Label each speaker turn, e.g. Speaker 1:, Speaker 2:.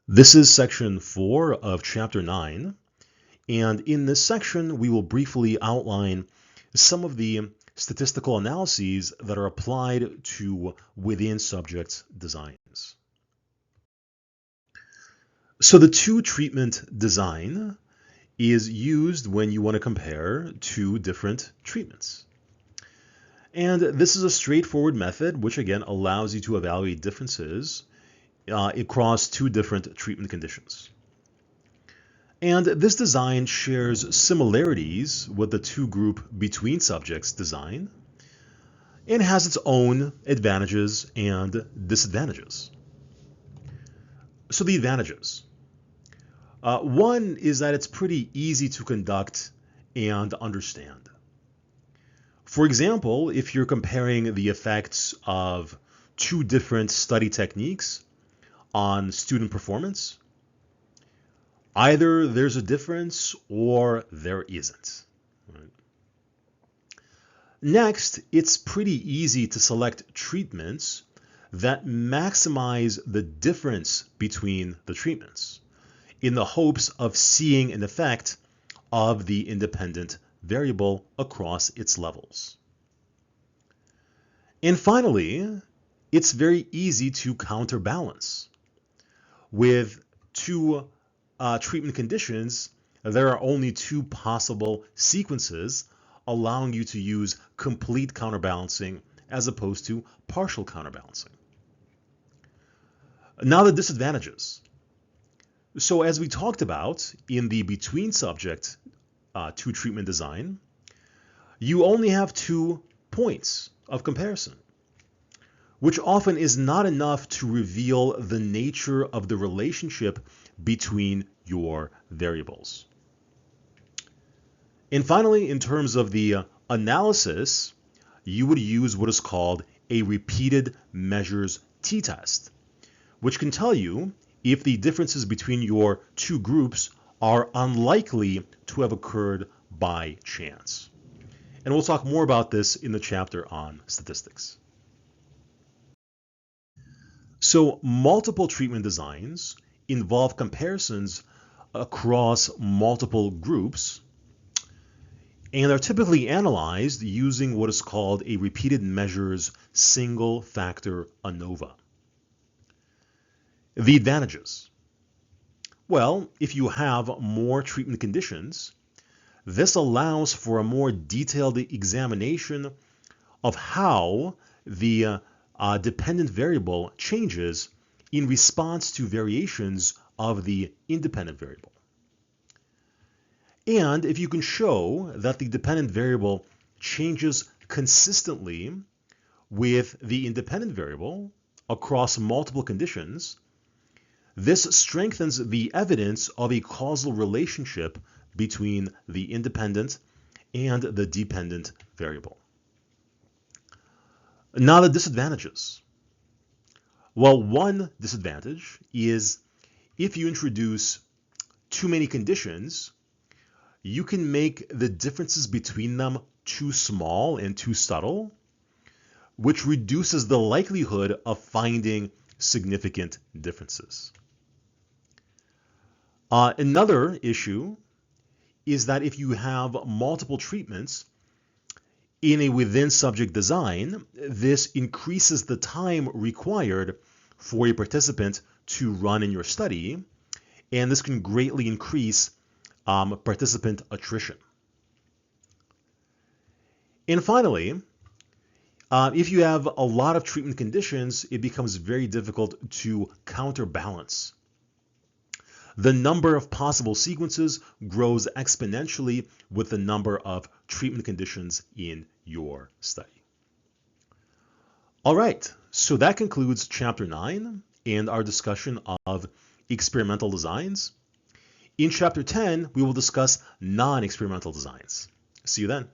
Speaker 1: This is section 4 of chapter 9, and in this section we will briefly outline some of the statistical analyses that are applied to within subject designs. So the two-treatment design is used when you want to compare two different treatments. And this is a straightforward method which again allows you to evaluate differences across two different treatment conditions. And this design shares similarities with the two-group between subjects design and has its own advantages and disadvantages. So the advantages. One is that it's pretty easy to conduct and understand. For example, if you're comparing the effects of two different study techniques on student performance, either there's a difference or there isn't. Right? Next, it's pretty easy to select treatments that maximize the difference between the treatments in the hopes of seeing an effect of the independent variable across its levels. And finally, it's very easy to counterbalance. With two treatment conditions, there are only two possible sequences, allowing you to use complete counterbalancing as opposed to partial counterbalancing. Now the disadvantages. So as we talked about in the between subject two treatment design, you only have 2 points of comparison, which often is not enough to reveal the nature of the relationship between your variables. And finally, in terms of the analysis, you would use what is called a repeated measures t-test, which can tell you if the differences between your two groups are unlikely to have occurred by chance. And we'll talk more about this in the chapter on statistics. So multiple treatment designs involve comparisons across multiple groups and are typically analyzed using what is called a repeated measures single factor ANOVA. The advantages. Well, if you have more treatment conditions, this allows for a more detailed examination of how the dependent variable changes in response to variations of the independent variable. And if you can show that the dependent variable changes consistently with the independent variable across multiple conditions, this strengthens the evidence of a causal relationship between the independent and the dependent variable. Now the disadvantages. Well, one disadvantage is if you introduce too many conditions, you can make the differences between them too small and too subtle, which reduces the likelihood of finding significant differences. Another issue is that if you have multiple treatments in a within subject design, this increases the time required for a participant to run in your study, and this can greatly increase participant attrition. And finally, if you have a lot of treatment conditions, it becomes very difficult to counterbalance. The number of possible sequences grows exponentially with the number of treatment conditions in your study. All right, so that concludes chapter 9 and our discussion of experimental designs. In chapter 10, we will discuss non-experimental designs. See you then.